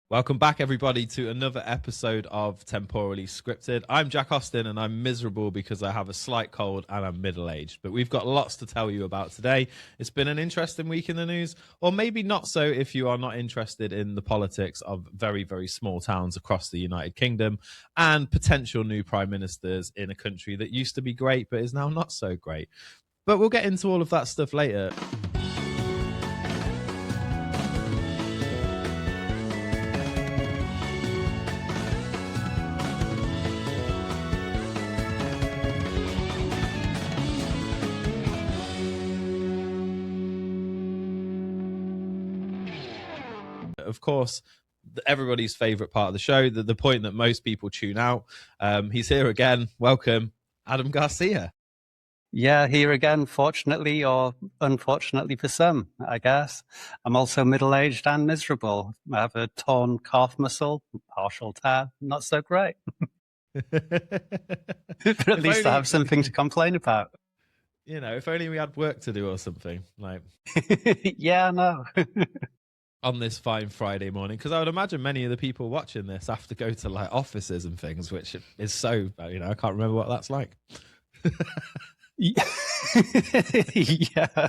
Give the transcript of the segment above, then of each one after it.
Welcome back, everybody, to another episode of Temporally Scripted. I'm Jack Austin, and I'm miserable because I have a slight cold and I'm middle-aged. But we've got lots to tell you about today. It's been an interesting week in the news, or maybe not so if you are not interested in the politics of very, very small towns across the United Kingdom and potential new prime ministers in a country that used to be great but is now not so great. But we'll get into all of that stuff later. Of course, everybody's favorite part of the show, the point that most people tune out. He's here again. Welcome, Adam Garcia. Yeah, here again, fortunately or unfortunately for some, I guess. I'm also middle-aged and miserable. I have a torn calf muscle, partial tear, not so great. But at least I have something to complain about. You know, if only we had work to do or something. Like, yeah, no. On this fine Friday morning, because I would imagine many of the people watching this have to go to like offices and things, which is so, I can't remember what that's like. Yeah,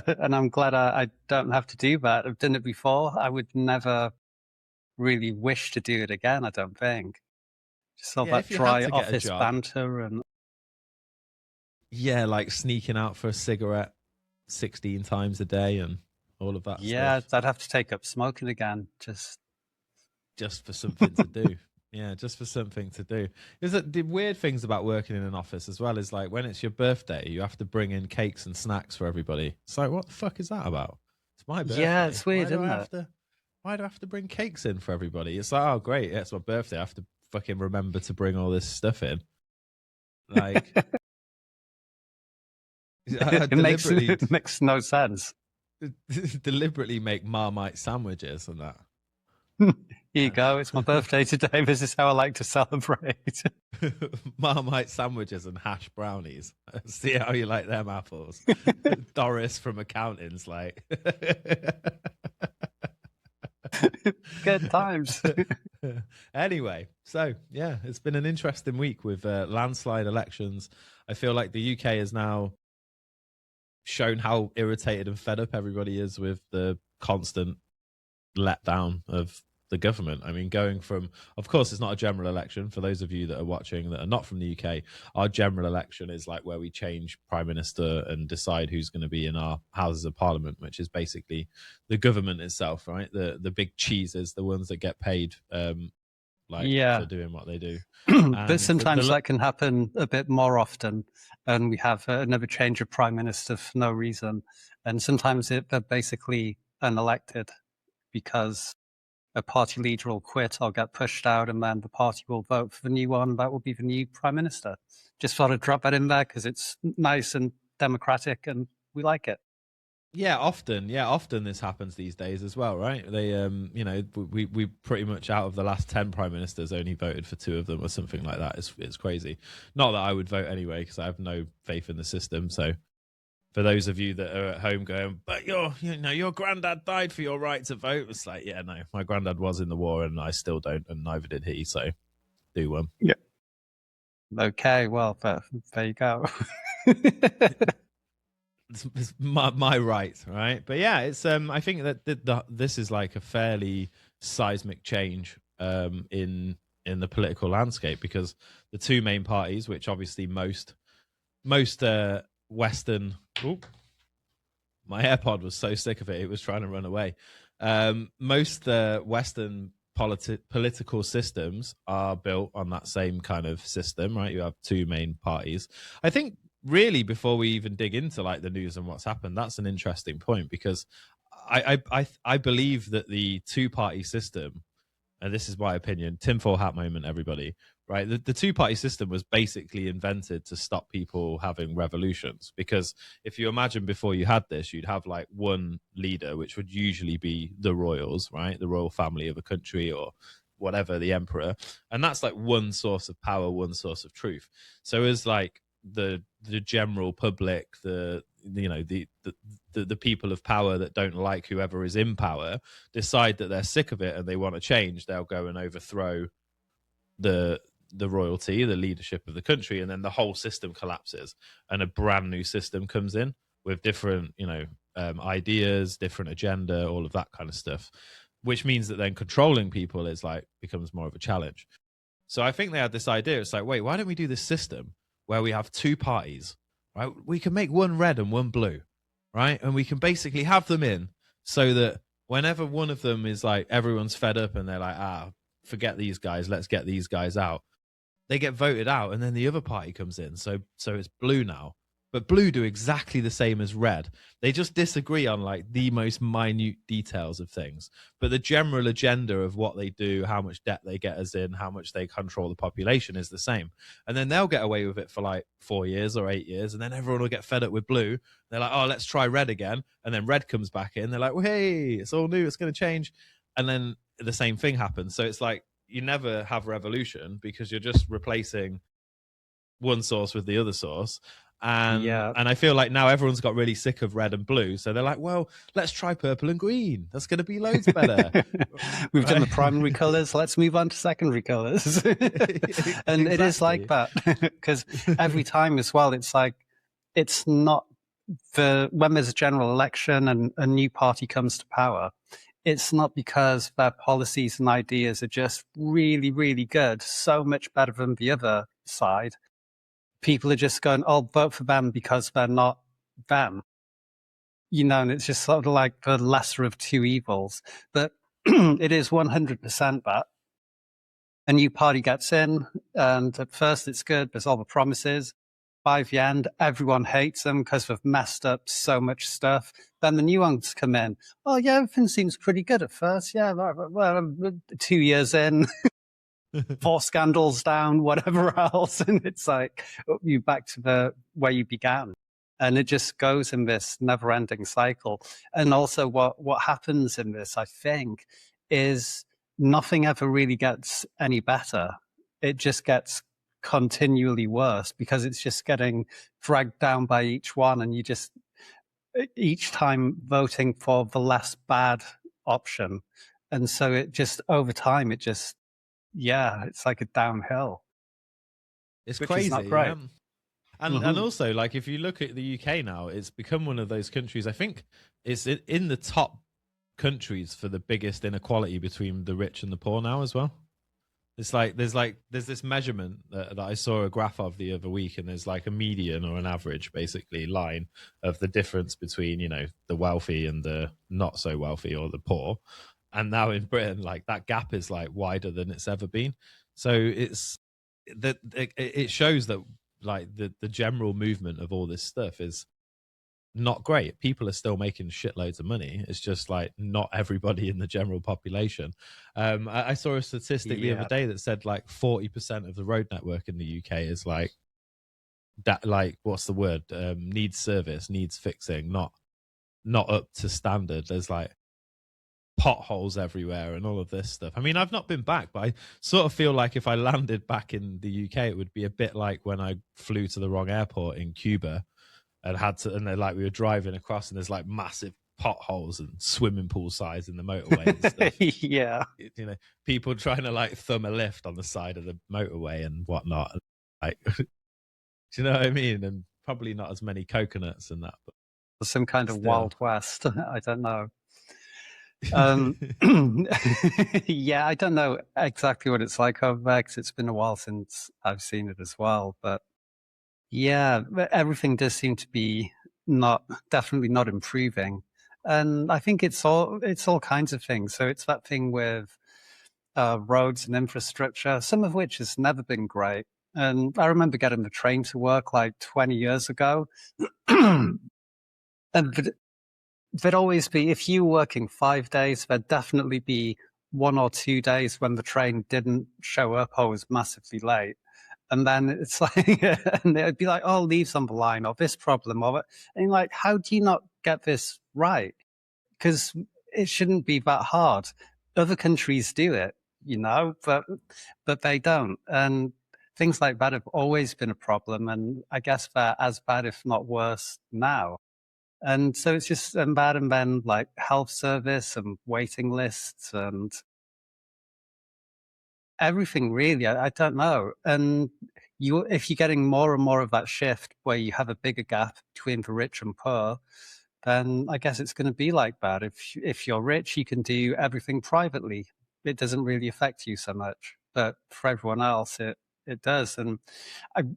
and I'm glad I don't have to do that. I've done it before. I would never really wish to do it again, I don't think. Just all that dry office banter and... Yeah, like sneaking out for a cigarette 16 times a day and all of that stuff. I'd have to take up smoking again, just for something to do. Yeah, just for something to do. Is that the weird things about working in an office as well is like when it's your birthday, you have to bring in cakes and snacks for everybody. It's like, what the fuck is that about? It's my birthday. Yeah, it's weird, isn't it? Why do I have to bring cakes in for everybody? It's like, oh great, yeah, it's my birthday. I have to fucking remember to bring all this stuff in. Like it makes no sense. Deliberately make Marmite sandwiches and that. Here you go. It's my birthday today. This is how I like to celebrate. Marmite sandwiches and hash brownies. See how you like them apples. Doris from accounting's like. Good times. Anyway, so yeah, it's been an interesting week with landslide elections. I feel like the UK has now shown how irritated and fed up everybody is with the constant letdown of the government. I mean, going from, of course, it's not a general election. For those of you that are watching that are not from the UK, our general election is like where we change prime minister and decide who's going to be in our houses of parliament, which is basically the government itself, right? The big cheeses, the ones that get paid for doing what they do. But sometimes that can happen a bit more often, and we have another change of prime minister for no reason. And sometimes they're basically unelected because a party leader will quit or get pushed out, and then the party will vote for the new one. That will be the new prime minister. Just thought I'd drop that in there because it's nice and democratic and we like it. Yeah, often this happens these days as well, right? They, we pretty much out of the last 10 prime ministers only voted for 2 of them or something like that. It's crazy. Not that I would vote anyway because I have no faith in the system. So for those of you that are at home going, but your granddad died for your right to vote. It's like, yeah, no, my granddad was in the war and I still don't, and neither did he. So do one. Yeah. Okay, well, there you go. It's my right, but yeah, it's I think that this is like a fairly seismic change in the political landscape, because the 2 main parties, which obviously most Western, my AirPod was so sick of it was trying to run away. Most Western political systems are built on that same kind of system, right? You have 2 main parties. I think really, before we even dig into like the news and what's happened, that's an interesting point, because I believe that the 2-party system, and this is my opinion, tinfoil hat moment, everybody, right? The 2-party system was basically invented to stop people having revolutions, because if you imagine before you had this, you'd have like one leader, which would usually be the royals, right? The royal family of a country or whatever, the emperor. And that's like one source of power, one source of truth. So as like the general public, the people of power that don't like whoever is in power, decide that they're sick of it and they want to change, they'll go and overthrow the royalty, the leadership of the country, and then the whole system collapses and a brand new system comes in with different ideas, different agenda, all of that kind of stuff, which means that then controlling people is like becomes more of a challenge. So I think they had this idea. It's like, wait, why don't we do this system where we have two parties, right? We can make one red and one blue, right? And we can basically have them in so that whenever one of them is like, everyone's fed up and they're like, forget these guys, let's get these guys out. They get voted out and then the other party comes in. So it's blue now. But blue do exactly the same as red. They just disagree on like the most minute details of things. But the general agenda of what they do, how much debt they get us in, how much they control the population is the same. And then they'll get away with it for like 4 years or 8 years. And then everyone will get fed up with blue. They're like, oh, let's try red again. And then red comes back in. They're like, well, hey, it's all new. It's going to change. And then the same thing happens. So it's like you never have revolution because you're just replacing one source with the other source. And I feel like now everyone's got really sick of red and blue, so they're like, well, let's try purple and green. That's going to be loads better. We've done the primary colors, let's move on to secondary colors. And exactly. It is like that because every time as well, it's like it's not when there's a general election and a new party comes to power, it's not because their policies and ideas are just really, really good, so much better than the other side. People are just going, oh, vote for them because they're not them. And it's just sort of like the lesser of two evils. But it is 100% that. A new party gets in, and at first it's good. There's all the promises. By the end, everyone hates them because they've messed up so much stuff. Then the new ones come in. Oh, yeah, everything seems pretty good at first. Yeah, well 2 years in. 4 scandals down, whatever else, and it's like you back to where you began, and it just goes in this never-ending cycle. And also, what happens in this, I think, is nothing ever really gets any better. It just gets continually worse because it's just getting dragged down by each one, and you just each time voting for the less bad option, and so it just over time it just. Yeah, it's like a downhill. It's crazy. Not great. And also, like, if you look at the UK now, it's become one of those countries, I think it's in the top countries for the biggest inequality between the rich and the poor now as well. It's like there's this measurement that I saw a graph of the other week, and there's like a median or an average basically line of the difference between, the wealthy and the not so wealthy or the poor. And now in Britain, like that gap is like wider than it's ever been. So it's that it shows that like the general movement of all this stuff is not great. People are still making shitloads of money. It's just like not everybody in the general population. I saw a statistic the other day that said like 40% of the road network in the UK is like that. Like what's the word? Needs service, needs fixing, not up to standard. There's like potholes everywhere and all of this stuff. I mean, I've not been back, but I sort of feel like if I landed back in the UK, it would be a bit like when I flew to the wrong airport in Cuba and we were driving across and there's like massive potholes and swimming pool size in the motorway and stuff. Yeah. People trying to like thumb a lift on the side of the motorway and whatnot. Like, do you know what I mean? And probably not as many coconuts and that. But some kind of Wild West. I don't know. Yeah, I don't know exactly what it's like over there because it's been a while since I've seen it as well. But yeah, everything does seem to be definitely not improving. And I think it's all kinds of things. So it's that thing with roads and infrastructure, some of which has never been great. And I remember getting the train to work like 20 years ago. And there'd always be, if you were working 5 days, there'd definitely be 1 or 2 days when the train didn't show up or was massively late. And then it's like, and it'd be like, oh, leaves on the line or this problem or, and you're like, how do you not get this right? Because it shouldn't be that hard. Other countries do it, but they don't. And things like that have always been a problem, and I guess they're as bad, if not worse, now. And so it's just bad, and then like health service and waiting lists and everything really. I don't know. And if you're getting more and more of that shift where you have a bigger gap between the rich and poor, then I guess it's going to be like that. If you're rich, you can do everything privately. It doesn't really affect you so much. But for everyone else, it does. And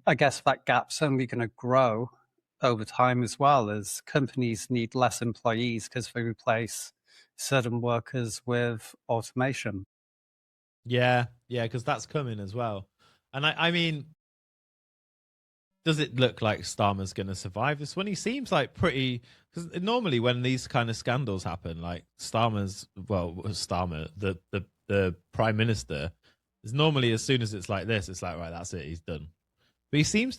I guess that gap's only going to grow over time as well, as companies need less employees because they replace certain workers with automation. Yeah, yeah, because that's coming as well. And I mean, does it look like Starmer's going to survive this one? He seems like pretty. Because normally when these kind of scandals happen, like Starmer, the prime minister, is normally as soon as it's like this, it's like right, that's it, he's done. But he seems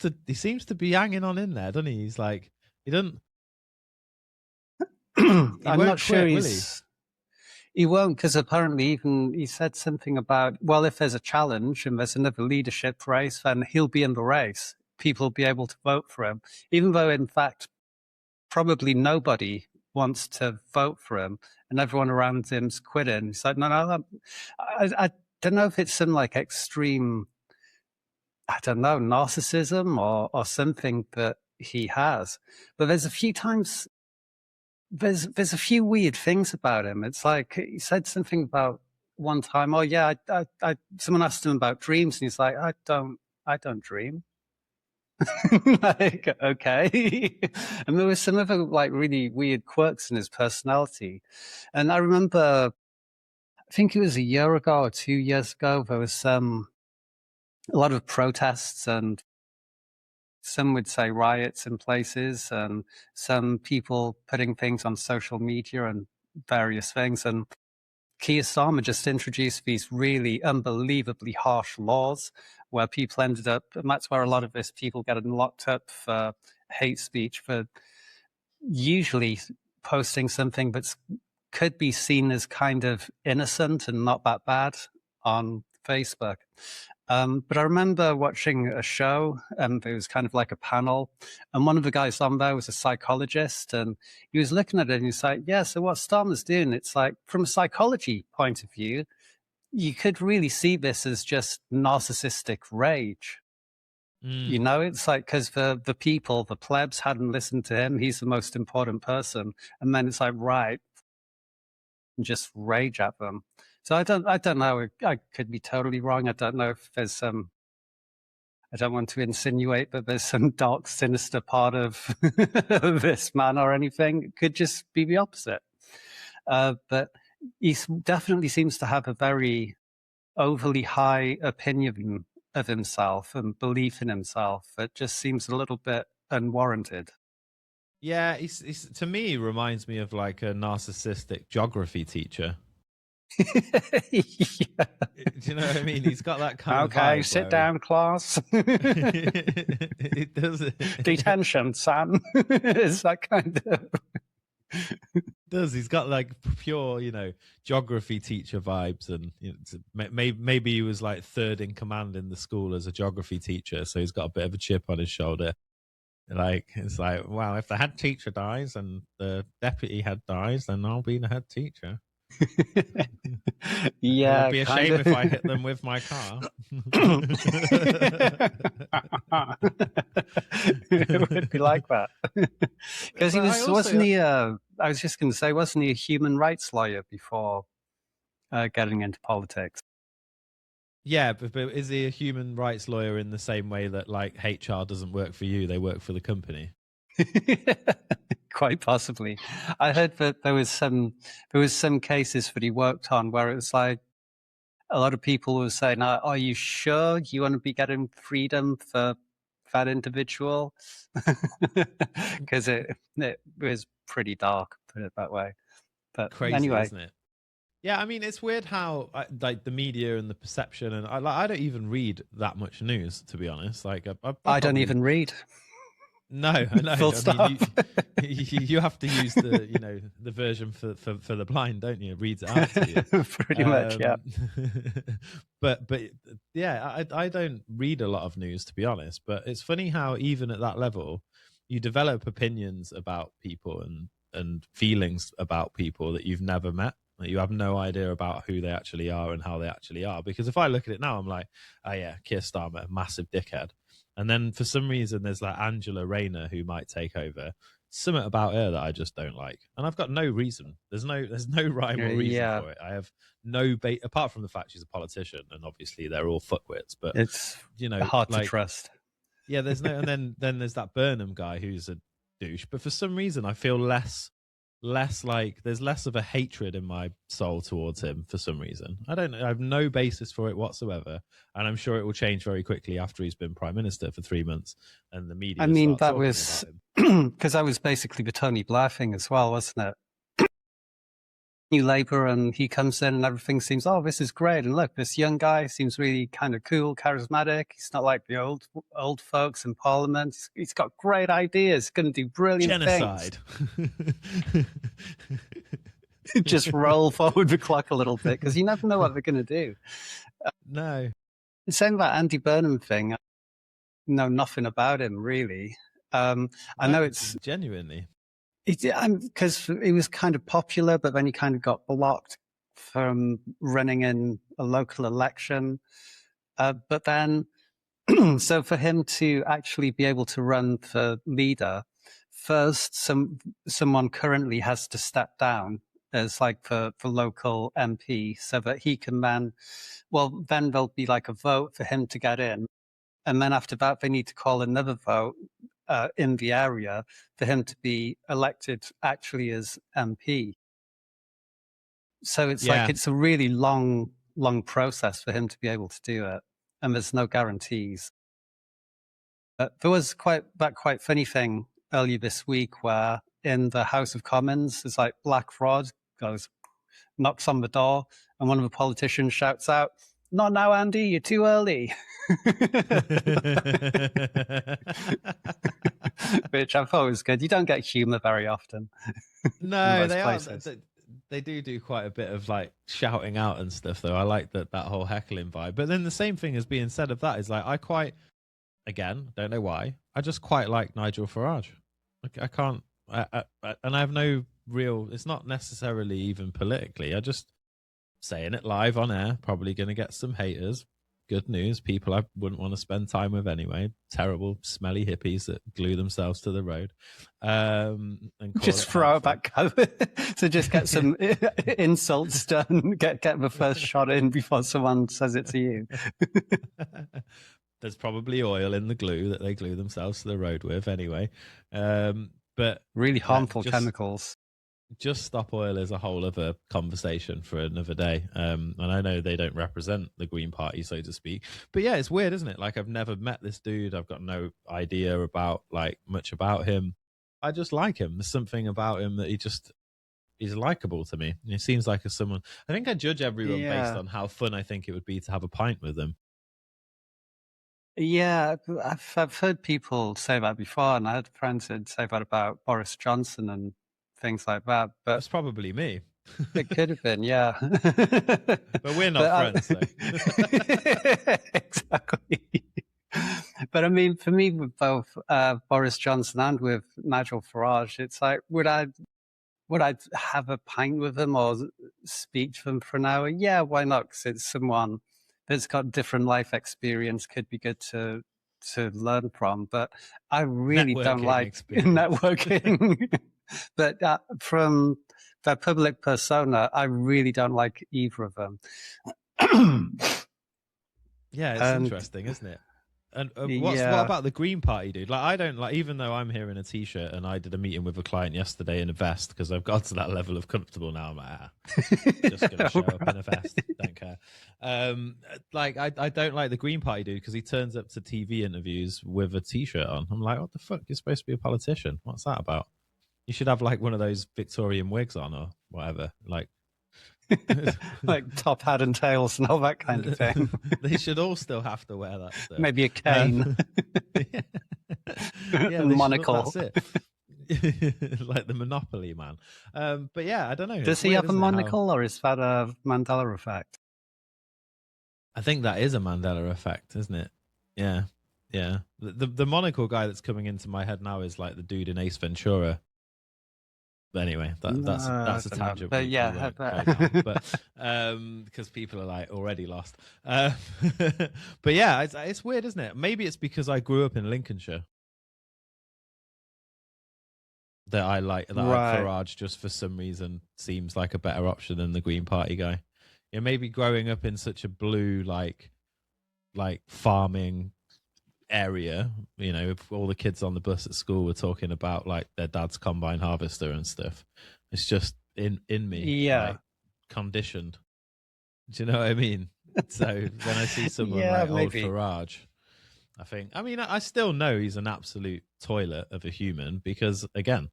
to be hanging on in there, doesn't he? He's like he doesn't. I'm not quit, sure will he? He won't, because apparently even he said something about, well, if there's a challenge and there's another leadership race, then he'll be in the race. People will be able to vote for him, even though in fact probably nobody wants to vote for him, and everyone around him's quitting. He's like, no, I don't know if it's some like extreme, I don't know, narcissism or something that he has. But there's a few times, there's a few weird things about him. It's like he said something about one time, oh yeah, someone asked him about dreams, and he's like, I don't dream. Like, okay. And there were some other like really weird quirks in his personality. And I remember, I think it was a year ago or 2 years ago, there was a lot of protests, and some would say riots in places, and some people putting things on social media and various things. And Keir Starmer just introduced these really unbelievably harsh laws where people ended up, and that's where a lot of this people getting locked up for hate speech, for usually posting something that could be seen as kind of innocent and not that bad on Facebook. But I remember watching a show, and it was kind of like a panel, and one of the guys on there was a psychologist, and he was looking at it and he's like, yeah, so what Starmer's doing, it's like, from a psychology point of view, you could really see this as just narcissistic rage. You know, it's like, because the people, the plebs hadn't listened to him, he's the most important person, and then it's like, right, and just rage at them. So I don't know. I could be totally wrong. I don't know if there's some. I don't want to insinuate that there's some dark, sinister part of this man or anything. It could just be the opposite. But he definitely seems to have a very overly high opinion of himself and belief in himself. It just seems a little bit unwarranted. Yeah, he's to me he reminds me of like a narcissistic geography teacher. Yeah. Do you know what I mean? He's got that kind of vibe. Okay, sit down, class. It does. Detention, Sam. Is that kind of. Does he's got like pure, geography teacher vibes, and maybe he was like third in command in the school as a geography teacher, so he's got a bit of a chip on his shoulder. Like it's like, wow, if the head teacher dies and the deputy head dies, then I'll be the head teacher. Yeah, it would be a shame if I hit them with my car. It would be like that. Because wasn't he? I was just going to say, wasn't he a human rights lawyer before getting into politics? Yeah, but is he a human rights lawyer in the same way that like HR doesn't work for you, they work for the company? Quite possibly. I heard that there was some cases that he worked on where it was like a lot of people were saying, "Are you sure you want to be getting freedom for that individual?" Because it was pretty dark, put it that way. But crazy, anyway, isn't it? Yeah, I mean, it's weird how like the media and the perception, and I don't even read that much news, to be honest. Like, I don't even read. No, I know. Full I stop. mean, you have to use the the version for the blind, don't you? It reads it out to you. Pretty much, yeah. but yeah, I don't read a lot of news, to be honest. But it's funny how even at that level, you develop opinions about people and feelings about people that you've never met. Like, you have no idea about who they actually are and how they actually are. Because if I look at it now, I'm like, oh yeah, Keir Starmer, massive dickhead. And then for some reason, there's like Angela Rayner who might take over. Something about her that I just don't like, and I've got no reason. There's no rhyme or reason for it. I have no bait apart from the fact she's a politician, and obviously they're all fuckwits. But it's hard to trust. Yeah, there's no, and then there's that Burnham guy who's a douche. But for some reason, I feel less like there's less of a hatred in my soul towards him for some reason. I don't know. I have no basis for it whatsoever. And I'm sure it will change very quickly after he's been prime minister for 3 months and the media. I mean, that was because I was basically the Tony Blair thing as well, wasn't it? New Labour, and he comes in and everything seems, oh, this is great. And look, this young guy seems really kind of cool, charismatic. He's not like the old folks in Parliament. He's got great ideas. He's going to do brilliant genocide things. Just roll forward the clock a little bit because you never know what they're going to do. No. The same about Andy Burnham thing. I know nothing about him really. I know it's genuinely. Because he was kind of popular, but then he kind of got blocked from running in a local election. But then, so for him to actually be able to run for leader, first someone currently has to step down as like for local MP, so that he can then there'll be like a vote for him to get in, and then after that they need to call another vote in the area for him to be elected actually as MP. So it's like it's a really long process for him to be able to do it, and there's no guarantees. There was quite funny thing earlier this week where in the House of Commons, it's like Black Rod knocks on the door, and one of the politicians shouts out, "Not now, Andy, you're too early." Which I thought was good. You don't get humour very often. No, they do quite a bit of like shouting out and stuff, though. I like that whole heckling vibe. But then the same thing as being said of that is like, again, don't know why, I just quite like Nigel Farage. I can't, and I have no real, it's not necessarily even politically. I just saying it live on air, probably going to get some haters. Good news, people I wouldn't want to spend time with anyway. Terrible, smelly hippies that glue themselves to the road. And just throw it back over. So just get some insults done. Get the first shot in before someone says it to you. There's probably oil in the glue that they glue themselves to the road with anyway. But really harmful chemicals. Just Stop Oil is a whole other conversation for another day. And I know they don't represent the Green Party, so to speak. But yeah, it's weird, isn't it? Like, I've never met this dude. I've got no idea about like much about him. I just like him. There's something about him that he's likable to me. He seems like someone. I think I judge everyone based on how fun I think it would be to have a pint with them. Yeah, I've heard people say that before, and I had friends that say that about Boris Johnson and things like that. But that's probably me. It could have been, yeah. But we're not friends, though. Exactly. But I mean, for me, with both Boris Johnson and with Nigel Farage, it's like, would I have a pint with him or speak to him for an hour? Yeah, why not? Because it's someone that's got different life experience, could be good to learn from. But I really don't like networking. But from their public persona, I really don't like either of them. Yeah, it's interesting, isn't it? And what about the Green Party, dude? Like, I don't like, even though I'm here in a t-shirt and I did a meeting with a client yesterday in a vest because I've got to that level of comfortable now. I'm like, just gonna show up in a vest. Don't care. Like, I don't like the Green Party, dude, because he turns up to TV interviews with a t-shirt on. I'm like, what the fuck? You're supposed to be a politician. What's that about? You should have like one of those Victorian wigs on or whatever. Like top hat and tails and all that kind of thing. They should all still have to wear that stuff. Maybe a cane. Yeah, Monocle. that's it. Like the Monopoly man. But yeah, I don't know. Does he have a monocle, or is that a Mandela effect? I think that is a Mandela effect, isn't it? Yeah, yeah. The monocle guy that's coming into my head now is like the dude in Ace Ventura. But anyway, that's a tangent but we won't go down. But because people are like already lost. But yeah, it's weird, isn't it? Maybe it's because I grew up in Lincolnshire that I like that Farage just for some reason seems like a better option than the Green Party guy. Yeah, maybe growing up in such a blue like farming area, you know, if all the kids on the bus at school were talking about like their dad's combine harvester and stuff. It's just in me, like conditioned. Do you know what I mean? So when I see someone like old Farage, I think, I mean, I still know he's an absolute toilet of a human because, again,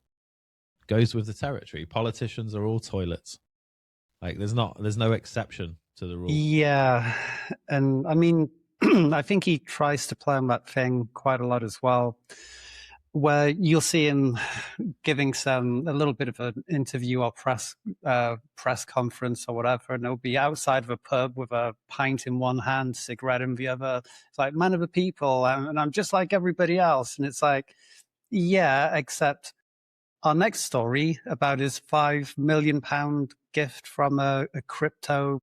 goes with the territory. Politicians are all toilets. Like there's no exception to the rule. Yeah, and I mean, I think he tries to play on that thing quite a lot as well, where you'll see him giving a little bit of an interview or press conference or whatever, and it'll be outside of a pub with a pint in one hand, cigarette in the other. It's like, man of the people, and I'm just like everybody else. And it's like, yeah, except our next story about his £5 million gift from a crypto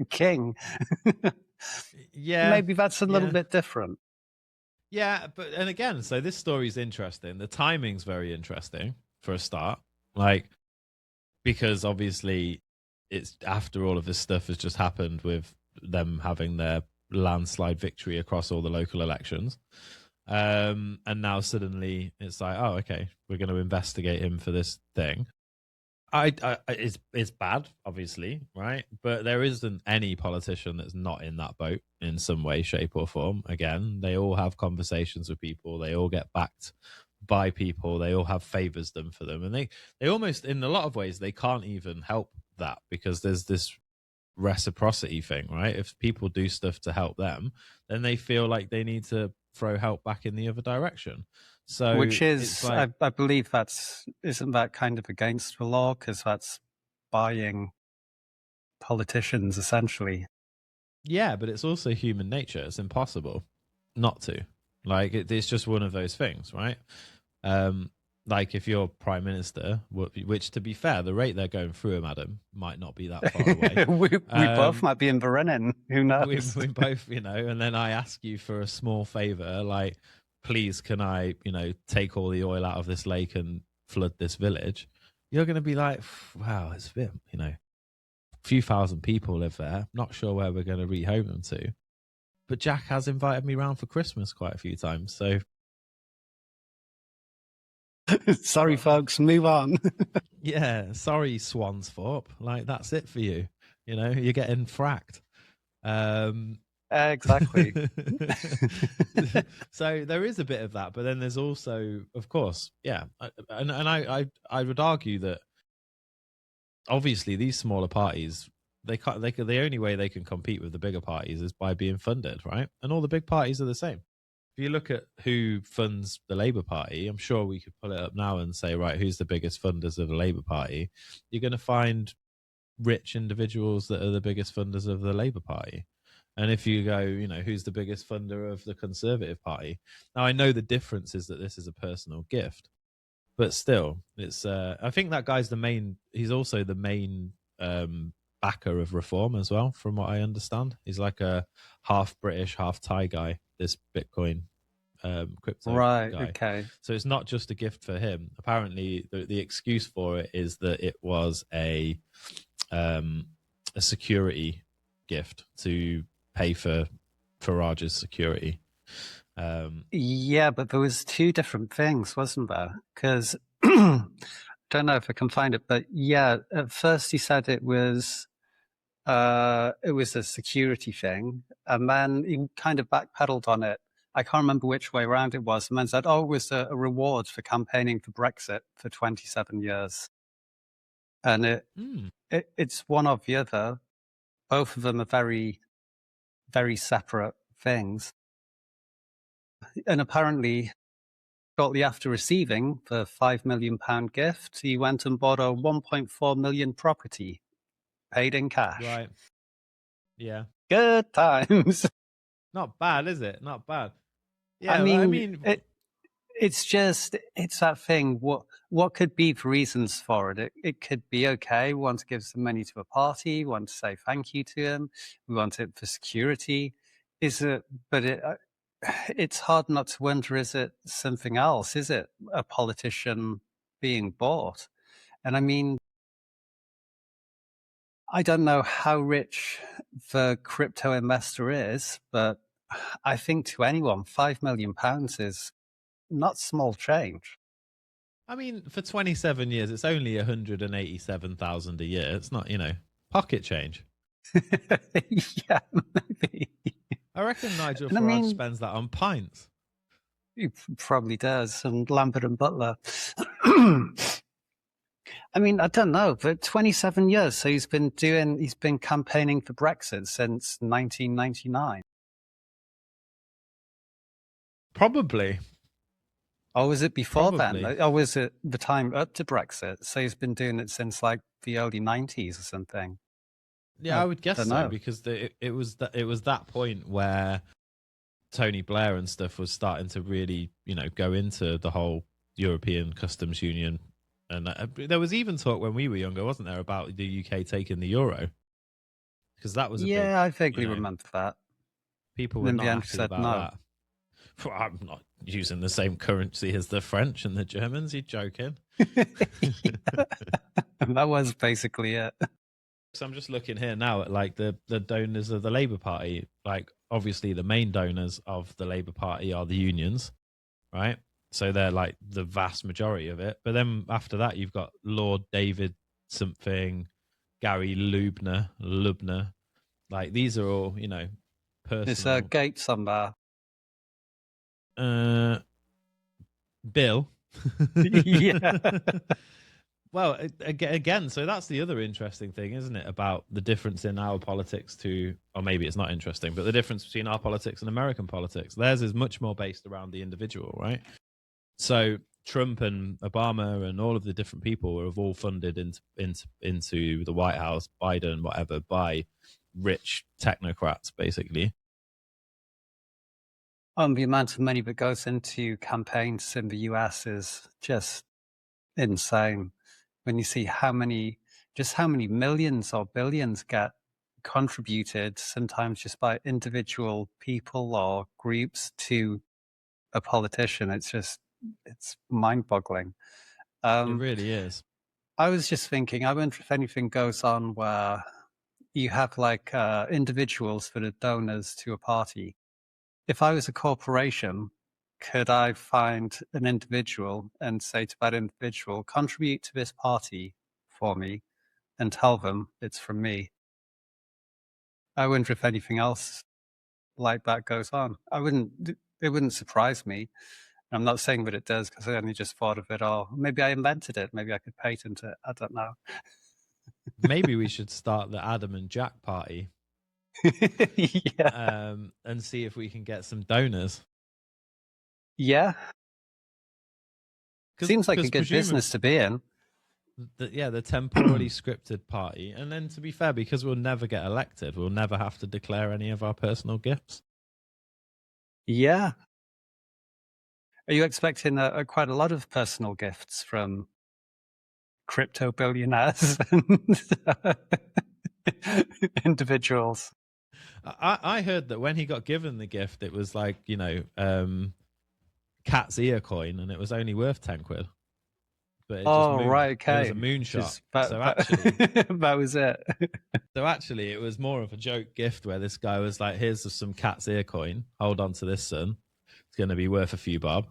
king. Yeah, maybe that's a little bit different. Yeah, and again, so this story's interesting. The timing's very interesting for a start, like because obviously it's after all of this stuff has just happened with them having their landslide victory across all the local elections. And now suddenly it's like, oh, okay, we're going to investigate him for this thing. It's bad, obviously, right? But there isn't any politician that's not in that boat in some way, shape, or form. Again, they all have conversations with people. They all get backed by people. They all have favors done for them, and they almost, in a lot of ways, they can't even help that because there's this reciprocity thing, right? If people do stuff to help them, then they feel like they need to throw help back in the other direction. So, which is, like, I believe isn't that kind of against the law because that's buying politicians essentially. Yeah, but it's also human nature. It's impossible not to. Like it's just one of those things, right? Like if you're prime minister, which to be fair, the rate they're going through him, Adam, might not be that far away. we both might be in the running. Who knows? We both, you know. And then I ask you for a small favor, like, please, can I, you know, take all the oil out of this lake and flood this village? You're going to be like, wow, it's a bit, you know, a few thousand people live there. Not sure where we're going to rehome them to. But Jack has invited me round for Christmas quite a few times. So sorry, folks, move on. Yeah, sorry, Swansthorpe. Like that's it for you. You know, you're getting fracked. Exactly. So there is a bit of that, but then there's also, of course, yeah, and I would argue that obviously these smaller parties the only way they can compete with the bigger parties is by being funded, right? And all the big parties are the same. If you look at who funds the Labour Party, I'm sure we could pull it up now and say, right, who's the biggest funders of the Labour Party? You're going to find rich individuals that are the biggest funders of the Labour Party. And if you go, you know, who's the biggest funder of the Conservative Party? Now, I know the difference is that this is a personal gift, but still, it's. I think that guy's he's also the main backer of reform as well, from what I understand. He's like a half British, half Thai guy, this Bitcoin crypto guy. Okay. So it's not just a gift for him. Apparently, the excuse for it is that it was a security gift to pay for Farage's security. Yeah, but there was two different things, wasn't there? Because don't know if I can find it, but yeah, at first he said it was a security thing, and then he kind of backpedaled on it. I can't remember which way around it was, and then said, "Oh, it was a reward for campaigning for Brexit for 27 years." And it's one or the other. Both of them are very, very separate things. and apparently, shortly after receiving the £5 million gift, he went and bought a 1.4 million property, paid in cash. Right. Yeah. Good times. Not bad, is it? Not bad. Yeah, I mean it's that thing. What could be the reasons for it? It could be, okay, we want to give some money to a party, we want to say thank you to him, we want it for security. It's hard not to wonder, is it something else? Is it a politician being bought? And I mean, I don't know how rich the crypto investor is, but I think to anyone, £5 million is not small change. I mean, for 27 years, it's only 187,000 a year. It's not, pocket change. Yeah, maybe. I reckon Nigel Farage spends that on pints. He probably does, and Lambert and Butler. I mean, I don't know, but 27 years. So he's been campaigning for Brexit since 1999. Probably. Or was it before then? Or was it the time up to Brexit? So he's been doing it since like the early 90s or something. Yeah, I would guess so, because it was that point where Tony Blair and stuff was starting to really, go into the whole European Customs Union. And there was even talk when we were younger, wasn't there, about the UK taking the euro? Because that was I vaguely remember that. People were not happy about that. Well, I'm not using the same currency as the French and the Germans. You're joking. That was basically it. So I'm just looking here now at like the donors of the Labour Party. Like, obviously the main donors of the Labour Party are the unions, right? So they're like the vast majority of it. But then after that, you've got Lord David something, Gary Lubner. Like, these are all, personal. It's a gate somewhere. Bill. Yeah. Well, again, so that's the other interesting thing, isn't it, about the difference in our politics or maybe it's not interesting, but the difference between our politics and American politics. Theirs is much more based around the individual, right? So Trump and Obama and all of the different people have all funded into the White House, Biden, whatever, by rich technocrats, basically. The amount of money that goes into campaigns in the US is just insane. When you see how many millions or billions get contributed, sometimes just by individual people or groups, to a politician, it's mind-boggling. It really is. I was just thinking, I wonder if anything goes on where you have like individuals that are donors to a party. If I was a corporation, could I find an individual and say to that individual, contribute to this party for me, and tell them it's from me? I wonder if anything else like that goes on. It wouldn't surprise me. I'm not saying that it does, because I only just thought of it all. Maybe I invented it. Maybe I could patent it. I don't know. Maybe we should start the Adam and Jack party. Yeah. And see if we can get some donors. Yeah. Seems like a good business to be in. The temporally scripted party. And then, to be fair, because we'll never get elected, we'll never have to declare any of our personal gifts. Yeah. Are you expecting quite a lot of personal gifts from crypto billionaires and individuals? I heard that when he got given the gift, it was like, cat's ear coin, and it was only worth 10 quid. But it right, okay. It was a moonshot. Actually, that was it. So actually, it was more of a joke gift where this guy was like, "Here's some cat's ear coin. Hold on to this, son. It's going to be worth a few bob."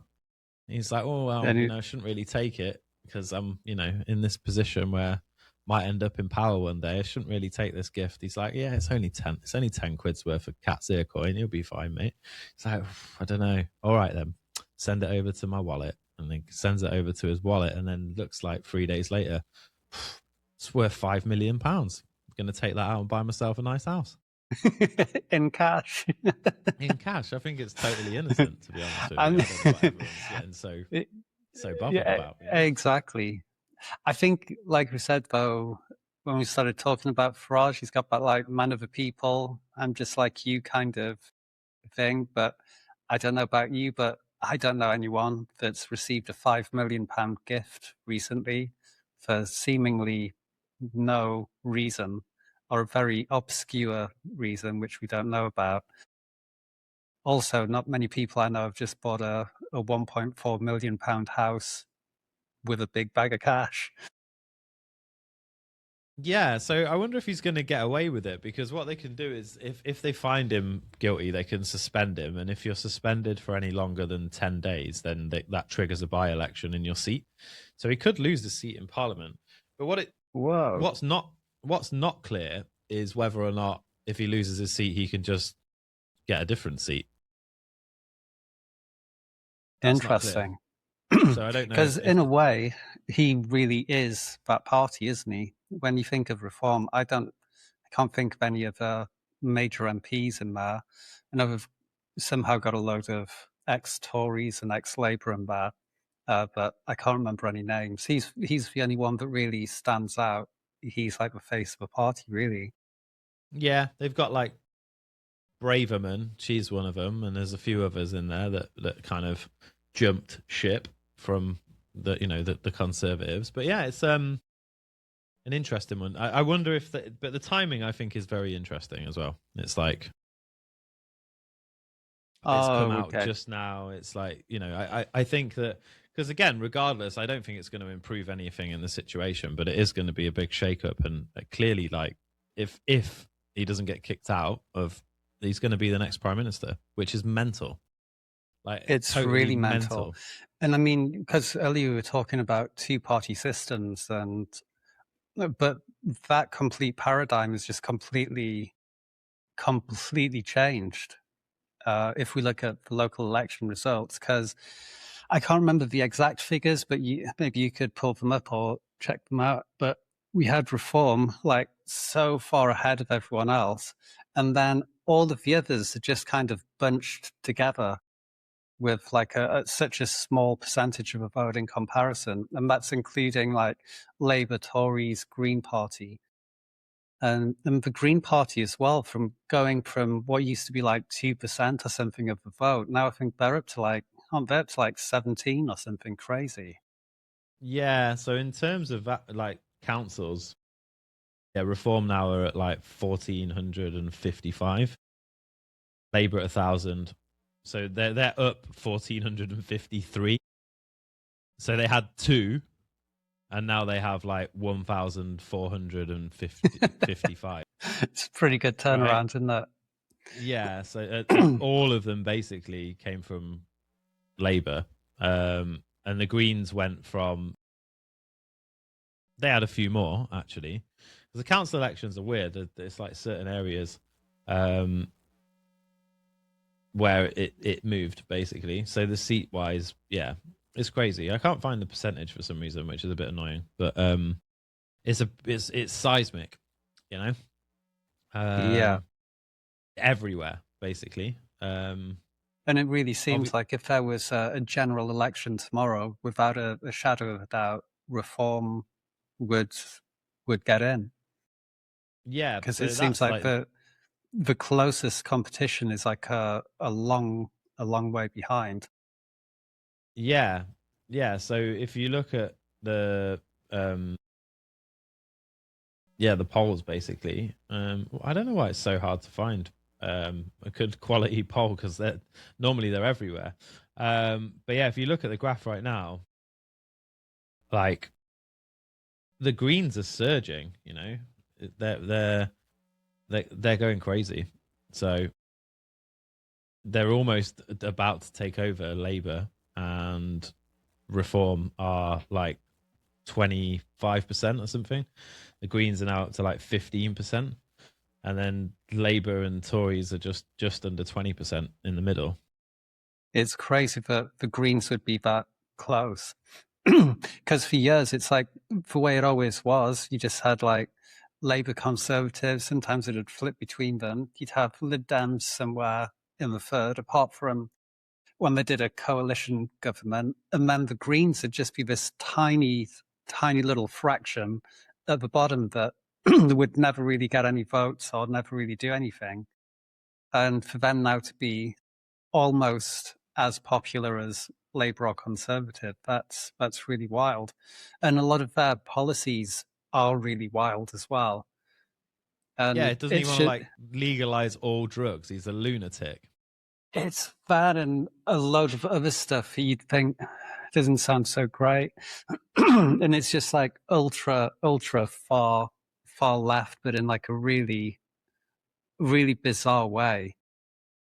And he's like, "Oh well, I shouldn't really take it because I'm, in this position where I might end up in power one day. I shouldn't really take this gift." He's like, "Yeah, it's only 10. It's only 10 quid's worth of cat's ear coin. You'll be fine, mate." He's like, "I don't know. All right then, send it over to my wallet." And then sends it over to his wallet, and then looks like 3 days later, it's worth £5 million. I'm going to take that out and buy myself a nice house. In cash. In cash. I think it's totally innocent, to be honest with you. I don't know what everyone's getting so bothered Yeah, about. exactly. I think, like we said, though, when we started talking about Farage, he's got that like man of the people, I'm just like you kind of thing. But I don't know about you, but I don't know anyone that's received a £5 million gift recently for seemingly no reason, or a very obscure reason which we don't know about. Also, not many people I know have just bought a £1.4 million house with a big bag of cash. Yeah, so I wonder if he's going to get away with it, because what they can do is if they find him guilty, they can suspend him. And if you're suspended for any longer than 10 days, then that triggers a by-election in your seat. So he could lose the seat in Parliament. But what's not clear is whether or not, if he loses his seat, he can just get a different seat. That's Interesting. So I don't know. Because in a way, he really is that party, isn't he? When you think of reform, I can't think of any of the major MPs in there. I know we've somehow got a load of ex-Tories and ex-Labour in there, but I can't remember any names. He's the only one that really stands out. He's like the face of the party, really. Yeah, they've got like Braverman, she's one of them, and there's a few others in there that kind of jumped ship from the Conservatives. But yeah, it's an interesting one. I wonder if but the timing, I think, is very interesting as well. It's like it's come out just now. It's like, I think that, because again, regardless, I don't think it's going to improve anything in the situation, but it is going to be a big shakeup. And clearly, like, if he doesn't get kicked out of, he's going to be the next prime minister, which is mental. Like, it's totally really mental. And I mean, because earlier we were talking about two-party systems, but that complete paradigm is just completely changed. If we look at the local election results, because I can't remember the exact figures, but maybe you could pull them up or check them out. But we had Reform like so far ahead of everyone else, and then all of the others are just kind of bunched together with like such a small percentage of a vote in comparison, and that's including like Labour, Tories, Green Party. And the Green Party as well, from going from what used to be like 2% or something of the vote, now I think they're up to like 17 or something crazy. Yeah, so in terms of that, like, councils, yeah, Reform now are at like 1,455, Labour at 1,000, so they're up 1,453. So they had two, and now they have like 1,455. It's a pretty good turnaround, right? Isn't it? Yeah, so all of them basically came from Labour, and the Greens went from, they had a few more actually, because the council elections are weird. It's like certain areas where it moved basically. So the seat wise, yeah, it's crazy. I can't find the percentage for some reason, which is a bit annoying. But it's seismic, yeah, everywhere basically. And it really seems like if there was a general election tomorrow, without a shadow of a doubt, Reform would get in. Yeah, because it seems like the closest competition is like a long way behind. Yeah. So if you look at the the polls basically, I don't know why it's so hard to find a good quality poll, because normally they're everywhere. But yeah, if you look at the graph right now, like, the Greens are surging. They're going crazy. So they're almost about to take over Labour, and Reform are like 25% or something. The Greens are now up to like 15%, and then Labour and Tories are just under 20% in the middle. It's crazy that the Greens would be that close, because for years it's like the way it always was. You just had like Labour Conservatives. Sometimes it would flip between them. You'd have Lib Dems somewhere in the third, apart from when they did a coalition government, and then the Greens would just be this tiny, tiny little fraction at the bottom that would never really get any votes or never really do anything. And for them now to be almost as popular as Labour or Conservative, that's really wild. And a lot of their policies are really wild as well. And Yeah, doesn't he want to like legalize all drugs? He's a lunatic. It's that and a load of other stuff you'd think doesn't sound so great. And it's just like ultra far left, but in like a really, really bizarre way.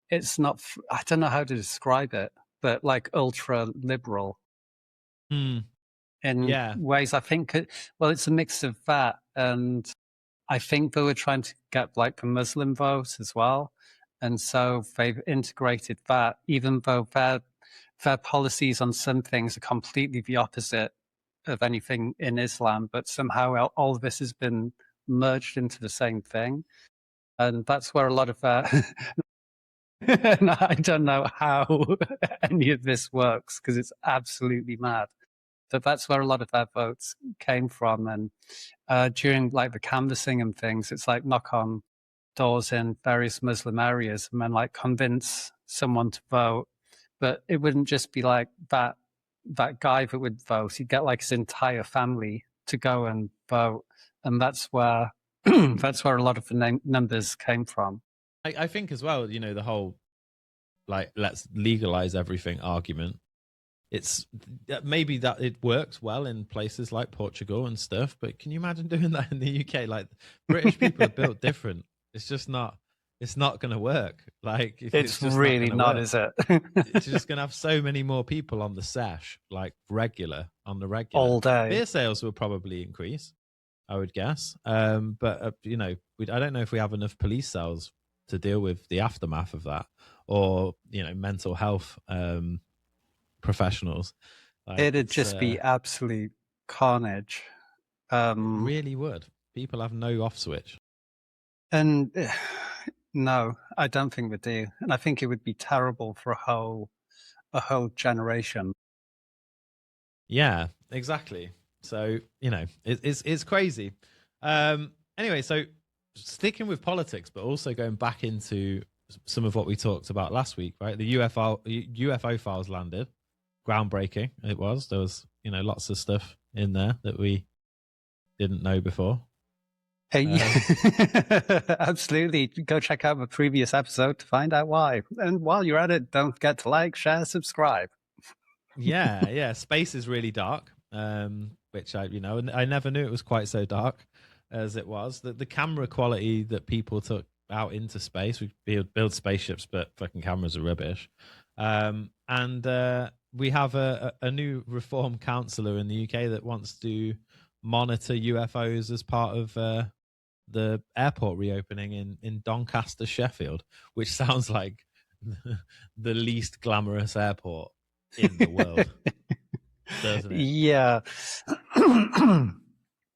It's not, I don't know how to describe it, but like ultra liberal in ways. I think, well, it's a mix of that. And I think they were trying to get like the Muslim vote as well. And so they've integrated that, even though their policies on some things are completely the opposite of anything in Islam, but somehow all of this has been merged into the same thing. And that's where a lot of that, and I don't know how any of this works because it's absolutely mad. So that's where a lot of their votes came from. And during like the canvassing and things, it's like knock on doors in various Muslim areas and then like convince someone to vote. But it wouldn't just be like that guy that would vote. He'd get like his entire family to go and vote. And that's where that's where a lot of the numbers came from. I think as well, you know, the whole like let's legalize everything argument. It's maybe that it works well in places like Portugal and stuff, but can you imagine doing that in the UK? Like British people are built different. It's just not. It's not going to work. Like it's just really not, is it? It's just going to have so many more people on the sesh, like on the regular all day. Beer sales will probably increase, I would guess. But you know, I don't know if we have enough police cells to deal with the aftermath of that, or you know, mental health professionals. Like, it'd just be absolute carnage. It really would. People have no off switch. And no, I don't think we do. And I think it would be terrible for a whole generation. Yeah, exactly. So, you know, it's crazy. Anyway, so sticking with politics, but also going back into some of what we talked about last week, right? The UFO files landed. Groundbreaking it was. There was, you know, lots of stuff in there that we didn't know before. Absolutely. Go check out the previous episode to find out why. And while you're at it, don't forget to like, share, subscribe. Yeah. Space is really dark, which I never knew it was quite so dark as it was. The camera quality that people took out into space, we build spaceships, but fucking cameras are rubbish. And we have a new reform councillor in the UK that wants to monitor UFOs as part of the airport reopening in Doncaster, Sheffield, which sounds like the least glamorous airport in the world, doesn't it? Yeah.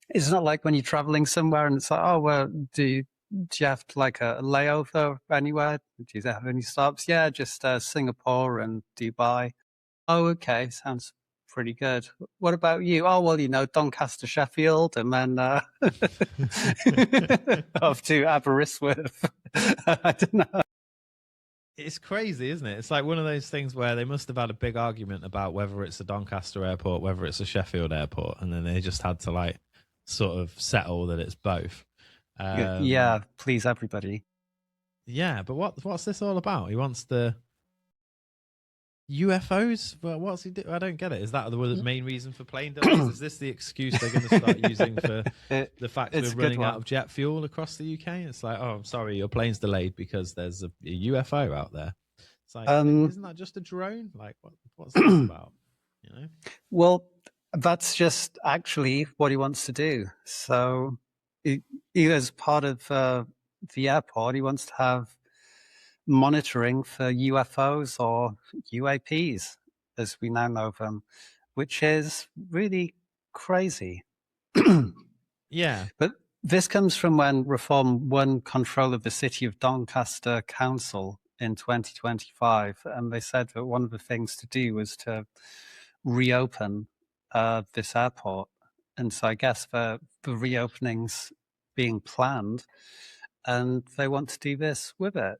It's not like when you're traveling somewhere and it's like, oh, well, do you have like a layover anywhere? Do you have any stops? Yeah, just Singapore and Dubai. Oh, okay. Sounds pretty good. What about you? Oh, well, you know, Doncaster, Sheffield, and then off to Aberystwyth. I don't know. It's crazy, isn't it? It's like one of those things where they must have had a big argument about whether it's a Doncaster airport, whether it's a Sheffield airport, and then they just had to like sort of settle that it's both. Yeah, please everybody. Yeah, but what's this all about? He wants the UFOs? Well, what's he do? I don't get it. Is that the main reason for plane delays? Is this the excuse they're going to start using for the fact we're running out of jet fuel across the UK? It's like, oh, I'm sorry, your plane's delayed because there's a UFO out there. It's like, isn't that just a drone? Like, what's this about? You know? Well, that's just actually what he wants to do. So, he as part of the airport, he wants to have monitoring for UFOs or UAPs, as we now know them, which is really crazy. Yeah. But This comes from when Reform won control of the city of Doncaster Council in 2025, and they said that one of the things to do was to reopen this airport. And so I guess the reopening's being planned, and they want to do this with it.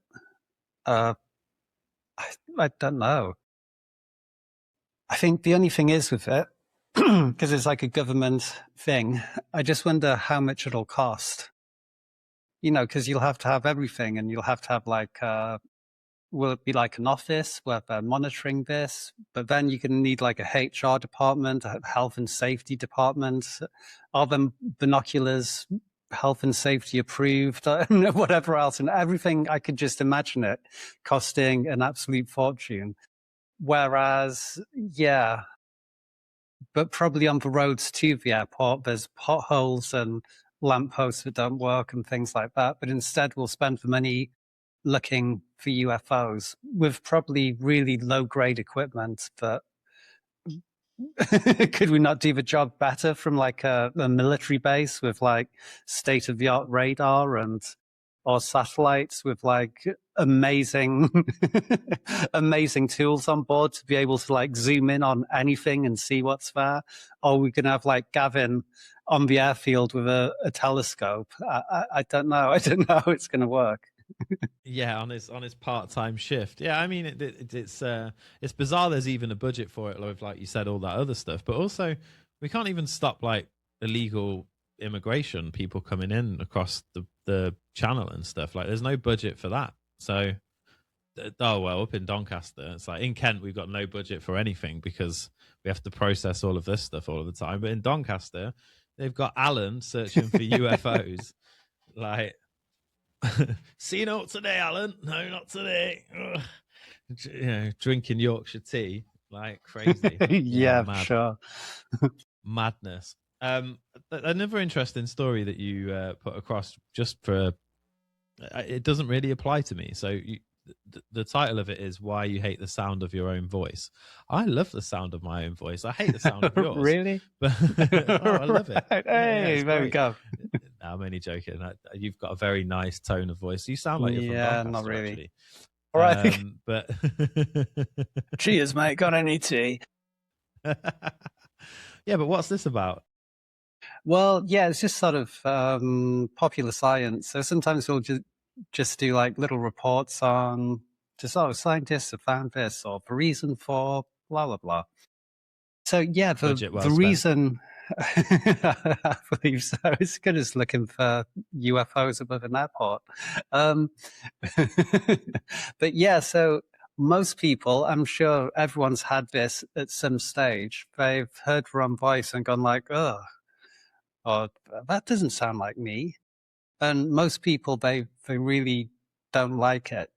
I don't know. I think the only thing is with it, because it's like a government thing, I just wonder how much it'll cost. You know, because you'll have to have everything, and you'll have to have like, will it be like an office where they're monitoring this? But then you're going to need like a HR department, a health and safety department. Are them binoculars health and safety approved, whatever else, and everything? I could just imagine it costing an absolute fortune. Whereas, yeah, but probably on the roads to the airport, there's potholes and lampposts that don't work and things like that. But instead, we'll spend the money looking for UFOs with probably really low-grade equipment that could we not do the job better from like a military base with like state-of-the-art radar and or satellites with like amazing amazing tools on board to be able to like zoom in on anything and see what's there? Or we can have like Gavin on the airfield with a telescope. I don't know. I don't know how it's going to work. Yeah, on his part-time shift. Yeah, I mean it's bizarre there's even a budget for it, like you said, all that other stuff. But also we can't even stop like illegal immigration, people coming in across the channel and stuff. Like there's no budget for that. So oh well, up in Doncaster, it's like in Kent we've got no budget for anything because we have to process all of this stuff all of the time. But in Doncaster, they've got Alan searching for UFOs. Like, see you not today, Alan. No, not today. Ugh. You know, drinking Yorkshire tea like crazy. Yeah, sure. Madness. Another interesting story that you put across, just for it doesn't really apply to me. So the title of it is "Why You Hate the Sound of Your Own Voice." I love the sound of my own voice. I hate the sound of yours. Really? But I love it. Hey, there we go. No, I'm only joking. You've got a very nice tone of voice. You sound like you're from Doncaster, not really. Actually. All right. But cheers, mate. Got any tea? Yeah, but what's this about? Well, yeah, it's just sort of popular science. So sometimes we'll just do like little reports on just, oh, scientists have found this, or the reason for blah, blah, blah. So yeah, the reason, I believe so. It's good as looking for UFOs above an airport. But yeah, so most people, I'm sure everyone's had this at some stage. They've heard their own voice and gone like, oh, or that doesn't sound like me. And most people, they really don't like it.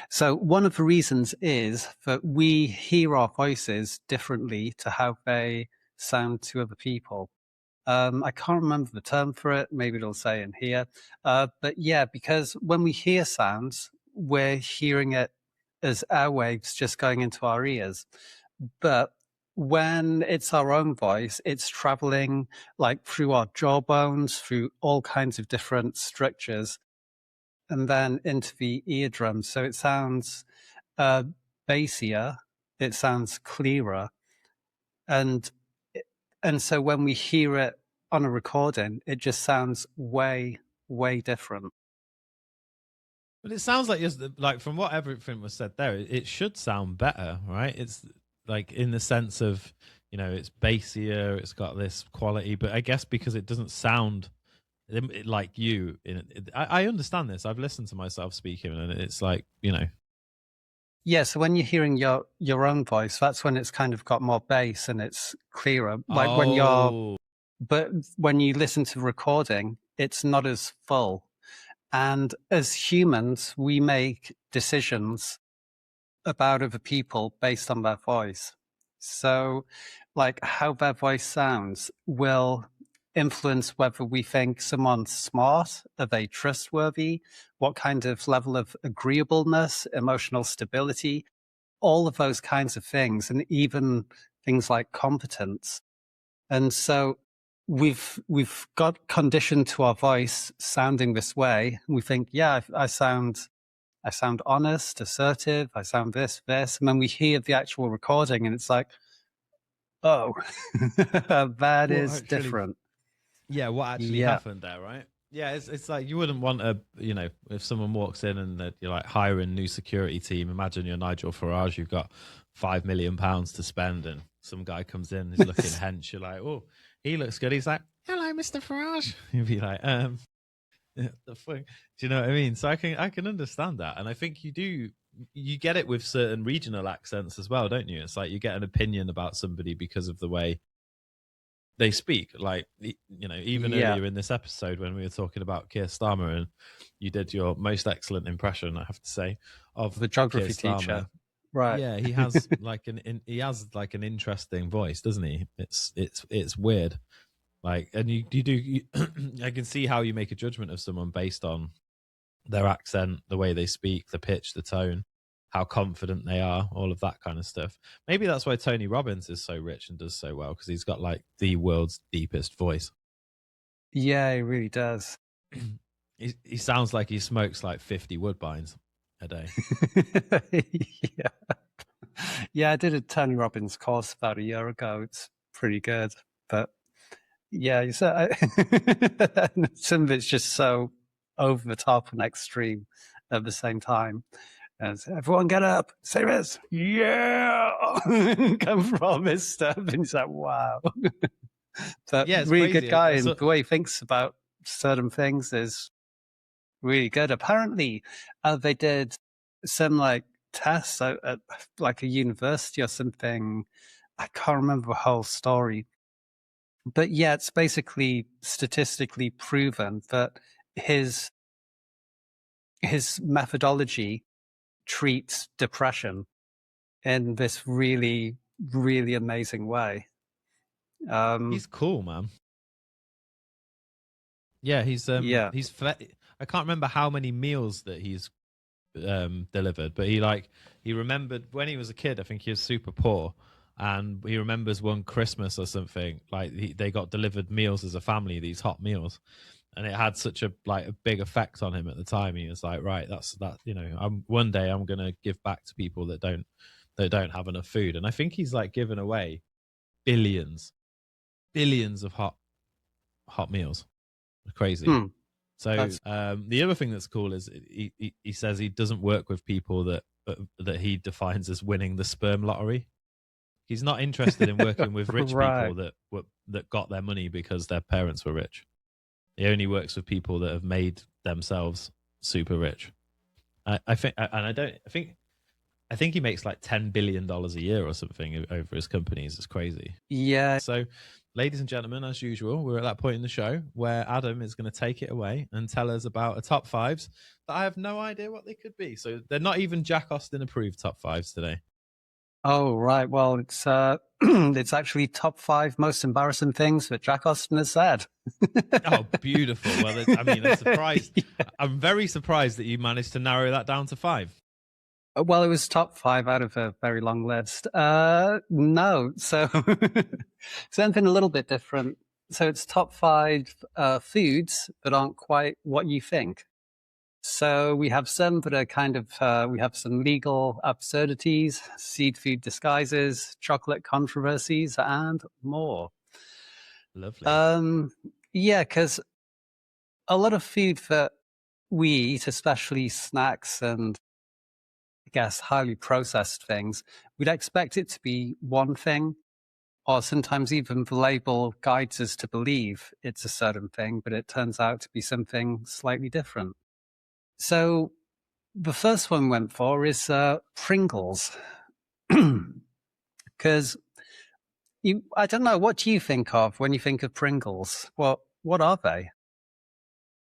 So one of the reasons is that we hear our voices differently to how they sound to other people. I can't remember the term for it. Maybe it'll say in here. But yeah, because when we hear sounds, we're hearing it as airwaves just going into our ears. But when it's our own voice, it's traveling like through our jawbones, through all kinds of different structures, and then into the eardrums. So it sounds bassier, it sounds clearer. And so when we hear it on a recording, it just sounds way, way different. But it sounds like from what everything was said there, it should sound better, right? It's like in the sense of, you know, it's bassier, it's got this quality, but I guess because it doesn't sound like you. I understand this. I've listened to myself speaking, and it's like, you know. Yeah, so when you're hearing your own voice, that's when it's kind of got more bass and it's clearer. Like but when you listen to the recording, it's not as full. And as humans, we make decisions about other people based on their voice. So like how their voice sounds will influence whether we think someone's smart, are they trustworthy, what kind of level of agreeableness, emotional stability, all of those kinds of things, and even things like competence. And so we've got conditioned to our voice sounding this way. We think, yeah, I sound honest, assertive. I sound this, and then we hear the actual recording, and it's like, oh, that is different. Yeah, what actually happened there, right? Yeah, it's like you wouldn't want if someone walks in and you're like hiring new security team. Imagine you're Nigel Farage, you've got £5 million to spend, and some guy comes in, he's looking hench. You're like, oh, he looks good. He's like, hello, Mr. Farage. You'd be like, the fuck? Do you know what I mean? So I can understand that, and I think you get it with certain regional accents as well, don't you? It's like you get an opinion about somebody because of the way they speak. Like, even earlier in this episode when we were talking about Keir Starmer, and you did your most excellent impression, I have to say, of the geography teacher. Right. Yeah, he has like an interesting voice, doesn't he? It's weird. Like, and you do. I can see how you make a judgment of someone based on their accent, the way they speak, the pitch, the tone, how confident they are, all of that kind of stuff. Maybe that's why Tony Robbins is so rich and does so well, because he's got like the world's deepest voice. Yeah, he really does. He sounds like he smokes like 50 Woodbines a day. Yeah, I did a Tony Robbins course about a year ago. It's pretty good, but yeah, some of it's just so over the top and extreme at the same time. And everyone get up, say this, yeah, come from this stuff, and it's like, wow. But yeah, really crazy. Good guy, and the way he thinks about certain things is really good. Apparently, they did some like tests at like a university or something. I can't remember the whole story, but yeah, it's basically statistically proven that his methodology treats depression in this really, really amazing way. He's cool, man. Yeah, he's I can't remember how many meals that he's delivered, but he remembered when he was a kid. I think he was super poor, and he remembers one Christmas or something, like they got delivered meals as a family, these hot meals, and it had such a big effect on him at the time. He was like, right, that's one day I'm gonna give back to people that don't have enough food. And I think he's like given away billions of hot meals. Crazy. So the other thing that's cool is he says he doesn't work with people that he defines as winning the sperm lottery. He's not interested in working with rich people that got their money because their parents were rich. He only works with people that have made themselves super rich. I think he makes like $10 billion a year or something over his companies. It's crazy. Yeah. So, ladies and gentlemen, as usual, we're at that point in the show where Adam is going to take it away and tell us about a top fives that I have no idea what they could be. So they're not even Jack Austin approved top fives today. Oh, right. Well, it's it's actually top 5 most embarrassing things that Jack Austin has said. Oh, beautiful. Well, I'm surprised. Yeah. I'm very surprised that you managed to narrow that down to 5. Well, it was top 5 out of a very long list. No, so something a little bit different. So it's top 5 foods that aren't quite what you think. So we have some that are kind of, we have some legal absurdities, seed food disguises, chocolate controversies, and more. Lovely. Yeah, because a lot of food that we eat, especially snacks and I guess highly processed things, we'd expect it to be one thing, or sometimes even the label guides us to believe it's a certain thing, but it turns out to be something slightly different. So the first one we went for is Pringles. Because I don't know, what do you think of when you think of Pringles? What are they?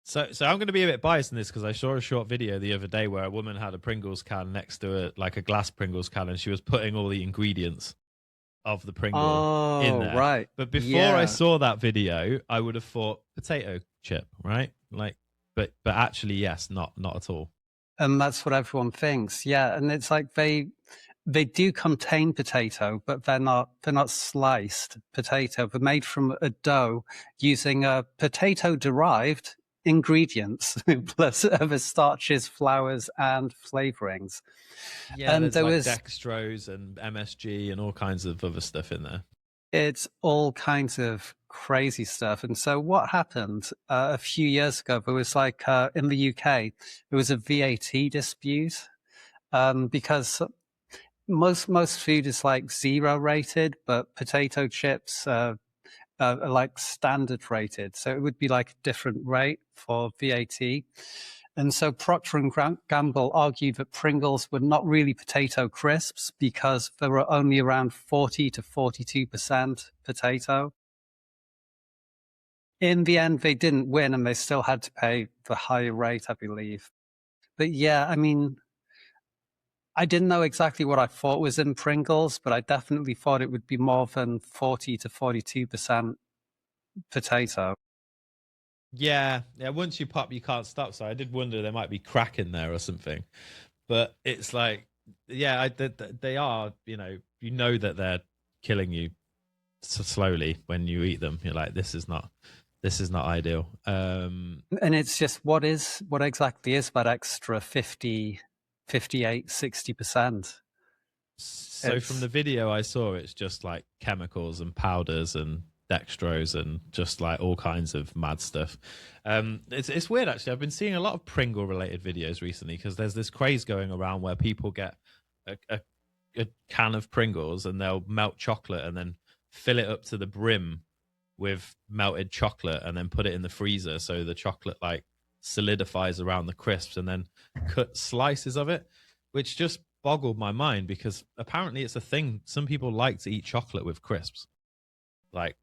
So I'm going to be a bit biased in this because I saw a short video the other day where a woman had a Pringles can next to a glass Pringles can, and she was putting all the ingredients of the Pringle in there. Right. But before I saw that video, I would have thought potato chip, right? But actually, yes, not at all. And that's what everyone thinks. Yeah. And it's like They do contain potato, but they're not sliced potato. They're made from a dough using potato-derived ingredients plus other starches, flours, and flavorings. Yeah, And there's there like was dextrose and MSG and all kinds of other stuff in there. it's all kinds of crazy stuff. And so what happened a few years ago, there was like in the UK, there was a VAT dispute because most food is like 0 rated, but potato chips are like standard rated. So it would be like a different rate for VAT. And so Procter and Gamble argued that Pringles were not really potato crisps because there were only around 40 to 42% potato. In the end, they didn't win and they still had to pay the higher rate, I believe. But yeah, I mean, I didn't know exactly what I thought was in Pringles, but I definitely thought it would be more than 40 to 42% potato. Yeah, yeah. Once you pop, you can't stop. So I did wonder there might be crack in there or something. But it's like, yeah, they are. You know that they're killing you so slowly when you eat them. You're like, this is not ideal. And it's just what exactly is that extra 50, 58, 60%? So from the video I saw, it's just like chemicals and powders and dextrose and just like all kinds of mad stuff. It's weird actually. I've been seeing a lot of Pringle related videos recently because there's this craze going around where people get a can of Pringles and they'll melt chocolate and then fill it up to the brim with melted chocolate and then put it in the freezer so the chocolate like solidifies around the crisps and then cut slices of it, which just boggled my mind because apparently it's a thing. Some people like to eat chocolate with crisps. Like,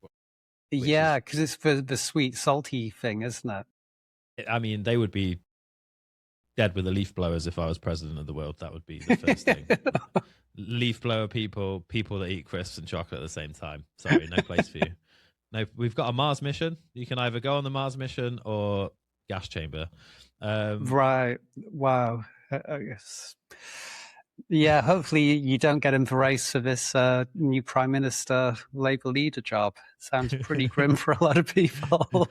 yeah, because it's for the sweet, salty thing, isn't it? I mean, they would be dead with the leaf blowers if I was president of the world. That would be the first thing. Leaf blower people that eat crisps and chocolate at the same time. Sorry, no place for you. No, we've got a Mars mission. You can either go on the Mars mission or gas chamber. Right. Wow. Yes. Yeah, hopefully you don't get in the race for this new Prime Minister Labour leader job. Sounds pretty grim for a lot of people.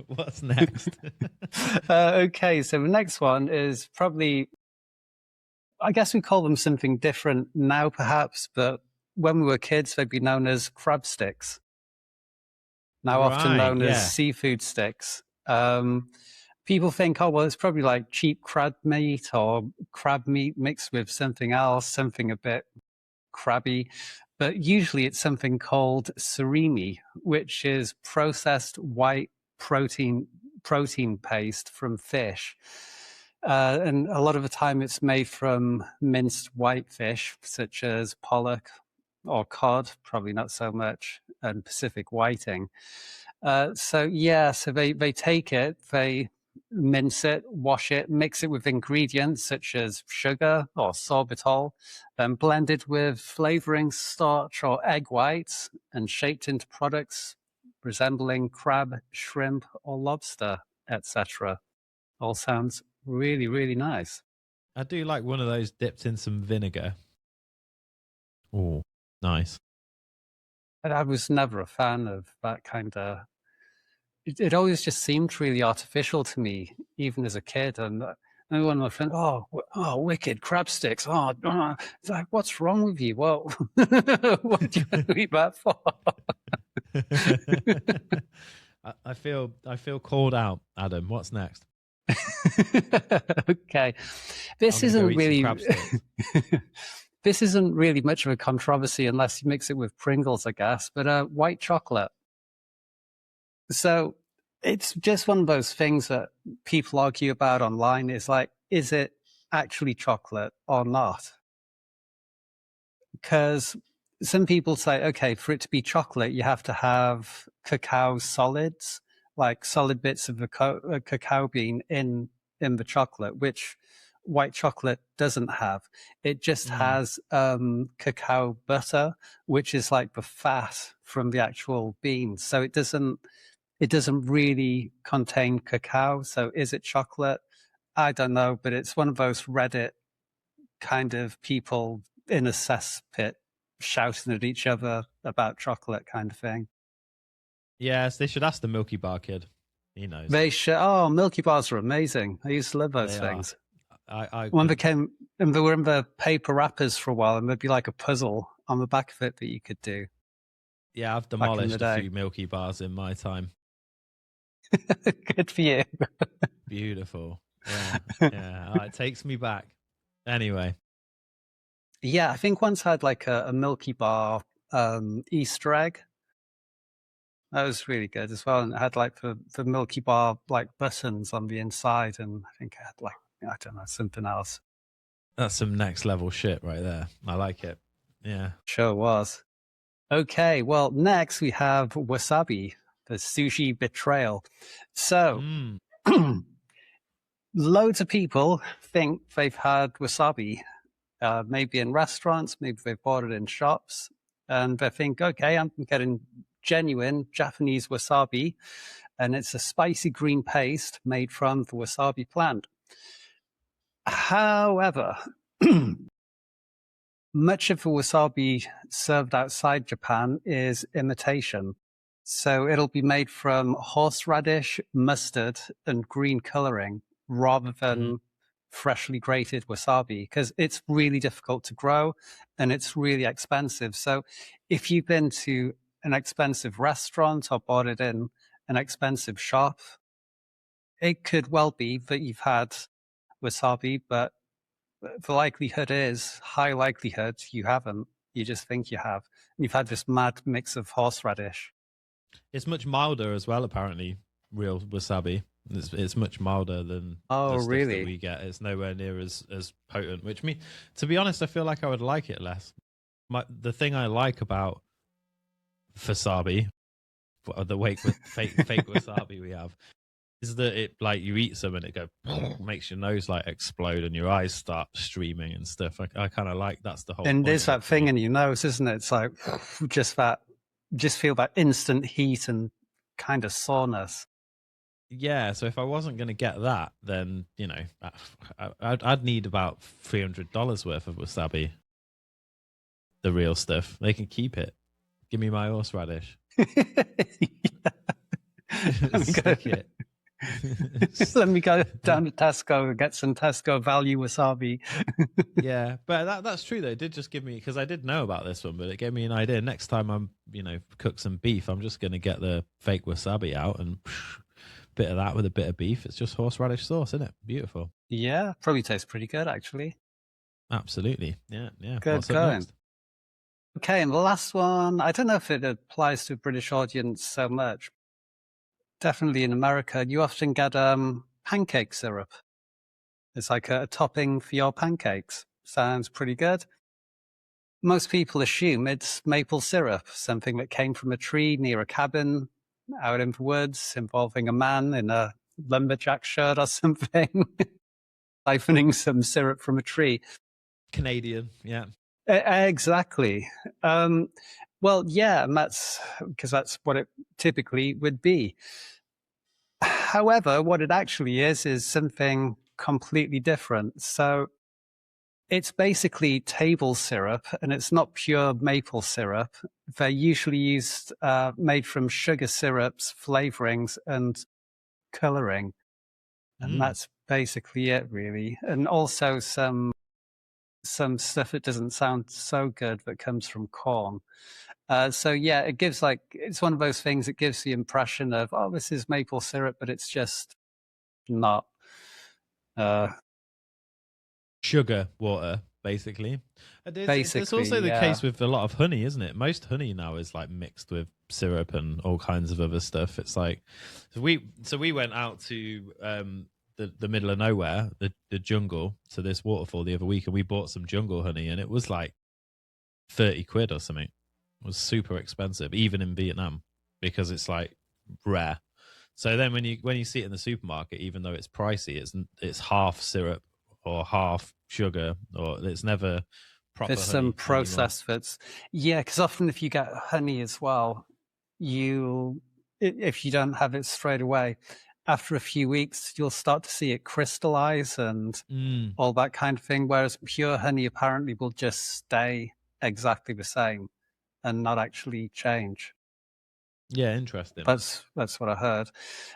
What's next? Okay, so the next one is probably, I guess we call them something different now perhaps, but when we were kids, they'd be known as crab sticks. Now often known as seafood sticks. People think, oh, well, it's probably like cheap crab meat or crab meat mixed with something else, something a bit crabby. But usually it's something called surimi, which is processed white protein paste from fish. And a lot of the time it's made from minced white fish, such as pollock or cod, probably not so much, and Pacific whiting. So they take it, they mince it, wash it, mix it with ingredients such as sugar or sorbitol, then blend it with flavoring starch or egg whites and shaped into products resembling crab, shrimp, or lobster, etc. All sounds really, really nice. I do like one of those dipped in some vinegar. Oh, nice. And I was never a fan of that kind of. It always just seemed really artificial to me, even as a kid. And one of my friends, oh, wicked crab sticks. It's like, what's wrong with you? Well, what do you eat that for? I feel called out, Adam. What's next? Okay, this isn't really. This isn't really much of a controversy unless you mix it with Pringles, I guess. But white chocolate. So it's just one of those things that people argue about online. Is like, is it actually chocolate or not? Because some people say, okay, for it to be chocolate, you have to have cacao solids, like solid bits of the cacao bean in the chocolate, which white chocolate doesn't have. It just has cacao butter, which is like the fat from the actual bean. So it doesn't really contain cacao. So is it chocolate? I don't know, but it's one of those Reddit kind of people in a cesspit shouting at each other about chocolate kind of thing. Yes, they should ask the Milky Bar kid. He knows. They should. Oh, Milky Bars are amazing. I used to love those They things. when they were in the paper wrappers for a while, and there'd be like a puzzle on the back of it that you could do. Yeah, I've demolished a few Milky Bars in my time. Good for you. Beautiful. Yeah, yeah. It takes me back. Anyway. Yeah, I think once I had like a Milky Bar Easter egg. That was really good as well. And it had like the Milky Bar like buttons on the inside, and I think it had like, I don't know, something else. That's some next level shit right there. I like it. Yeah. Sure was. Okay, well, next we have wasabi, the sushi betrayal. So, loads of people think they've had wasabi, maybe in restaurants, maybe they've bought it in shops, and they think, okay, I'm getting genuine Japanese wasabi, and it's a spicy green paste made from the wasabi plant. However, much of the wasabi served outside Japan is imitation. So it'll be made from horseradish, mustard, and green coloring rather than freshly grated wasabi, because it's really difficult to grow and it's really expensive. So if you've been to an expensive restaurant or bought it in an expensive shop, it could well be that you've had wasabi, but the likelihood is, high likelihood, you haven't. You just think you have. You've had this mad mix of horseradish. It's much milder as well, apparently, real wasabi. It's much milder than the stuff that we get. It's nowhere near as potent, which to be honest, I feel like I would like it less. The thing I like about wasabi, the fake wasabi we have, is that it, like, you eat some and it makes your nose like explode and your eyes start streaming and stuff. I kind of like that's the whole. And there's that thing in your nose, isn't it? It's like just feel that instant heat and kind of soreness. Yeah, so if I wasn't going to get that, then I'd need about $300 worth of wasabi. The real stuff. They can keep it. Give me my horseradish. Stick it. Let me go down to Tesco and get some Tesco value wasabi. Yeah, but that's true though. It did just give me, because I did know about this one, but it gave me an idea. Next time I'm cook some beef, I'm just going to get the fake wasabi out and bit of that with a bit of beef. It's just horseradish sauce, isn't it? Beautiful. Yeah, probably tastes pretty good actually. Absolutely. Yeah. Good going. Okay, and the last one, I don't know if it applies to a British audience so much. Definitely in America, you often get pancake syrup. It's like a topping for your pancakes. Sounds pretty good. Most people assume it's maple syrup, something that came from a tree near a cabin out in the woods, involving a man in a lumberjack shirt or something, siphoning some syrup from a tree. Canadian, yeah. Exactly. Well, yeah, and that's because that's what it typically would be. However, what it actually is something completely different. So it's basically table syrup, and it's not pure maple syrup. They're usually made from sugar syrups, flavorings, and coloring. And that's basically it, really. And also some stuff that doesn't sound so good that comes from corn. So yeah, it gives it's one of those things that gives the impression of, oh, this is maple syrup, but it's just not. Sugar water, basically. It's also the case with a lot of honey, isn't it? Most honey now is like mixed with syrup and all kinds of other stuff. It's like, so we went out to the middle of nowhere, the jungle, to this waterfall the other week, and we bought some jungle honey, and it was like 30 quid or something. It was super expensive, even in Vietnam, because it's like rare. So then when you see it in the supermarket, even though it's pricey, it's half syrup or half sugar, or it's never proper. There's some processed foods. Yeah, because often if you get honey as well, if you don't have it straight away, after a few weeks, you'll start to see it crystallize and all that kind of thing. Whereas pure honey apparently will just stay exactly the same and not actually change. Yeah, interesting. That's what I heard.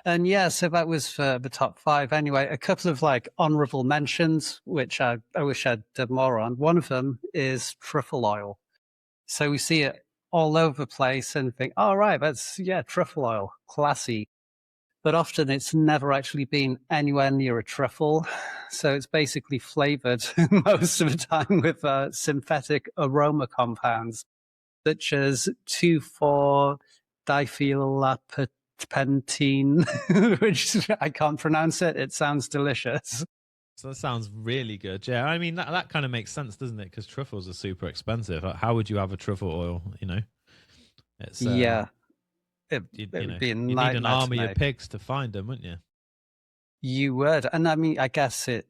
And yeah, so that was the top 5. Anyway, a couple of like honorable mentions, which I wish I'd done more on. One of them is truffle oil. So we see it all over the place and think, oh, right, that's, truffle oil, classy. But often it's never actually been anywhere near a truffle. So it's basically flavored most of the time with synthetic aroma compounds, such as 2,4-diphenylapentene, which I can't pronounce it. It sounds delicious. So that sounds really good. Yeah, I mean, that kind of makes sense, doesn't it? Because truffles are super expensive. How would you have a truffle oil, you know? It's yeah. It you would be a need an army of pigs to find them, wouldn't you? You would. And I mean, I guess it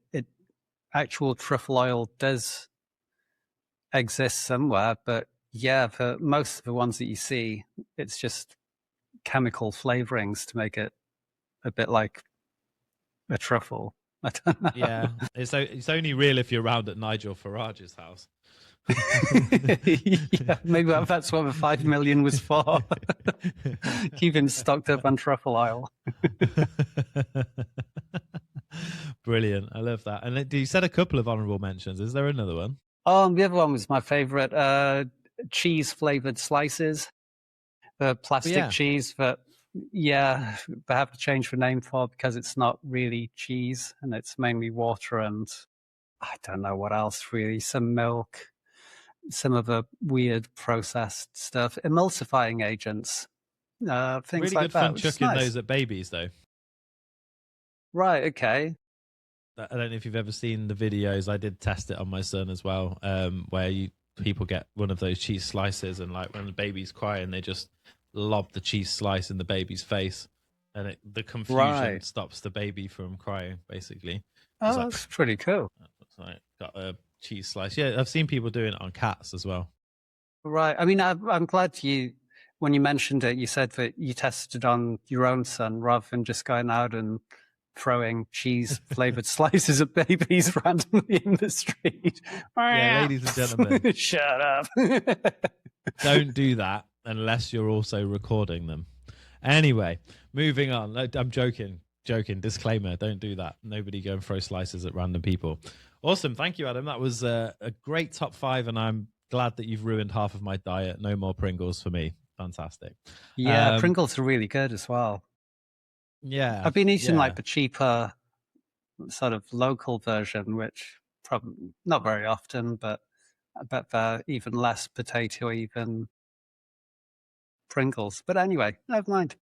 actual truffle oil does exist somewhere, but yeah, for most of the ones that you see, it's just chemical flavorings to make it a bit like a truffle. I don't know. Yeah, it's only real if you're around at Nigel Farage's house. Yeah, maybe that's what the 5 million was for. Keep him stocked up on truffle oil. Brilliant. I love that. And you said a couple of honorable mentions. Is there another one? The other one was my favorite, cheese flavored slices. The plastic cheese that, they have to change the name for because it's not really cheese and it's mainly water and I don't know what else really, some milk, some of the weird processed stuff, emulsifying agents, things really like good that. Fun chucking those at babies, though. Right, okay. I don't know if you've ever seen the videos. I did test it on my son as well, where people get one of those cheese slices and like when the baby's crying, they just lob the cheese slice in the baby's face, and the confusion stops the baby from crying, basically. Oh, that's pretty cool. Like, got a cheese slice. Yeah, I've seen people doing it on cats as well. Right. I mean, I'm glad when you mentioned it, you said that you tested on your own son rather than just going out and throwing cheese flavored slices at babies randomly in the street. Yeah, ladies and gentlemen, shut up. Don't do that unless you're also recording them. Anyway, moving on. I'm joking. Disclaimer, don't do that. Nobody go and throw slices at random people. Awesome. Thank you, Adam. That was a great top 5, and I'm glad that you've ruined half of my diet. No more Pringles for me. Fantastic. Yeah, Pringles are really good as well. Yeah. I've been eating like the cheaper sort of local version, which probably not very often, but I bet they're even less potatoey than Pringles. But anyway, never mind.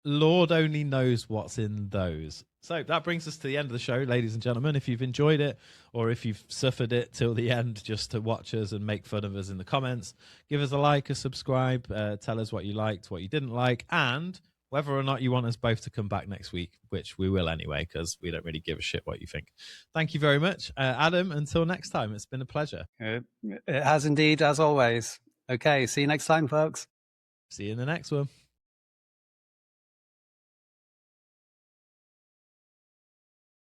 Lord only knows what's in those. So that brings us to the end of the show, ladies and gentlemen. If you've enjoyed it or if you've suffered it till the end just to watch us and make fun of us in the comments, give us a like, a subscribe, tell us what you liked, what you didn't like, and whether or not you want us both to come back next week, which we will anyway, because we don't really give a shit what you think. Thank you very much. Adam, until next time, it's been a pleasure. It has indeed, as always. Okay, see you next time, folks. See you in the next one.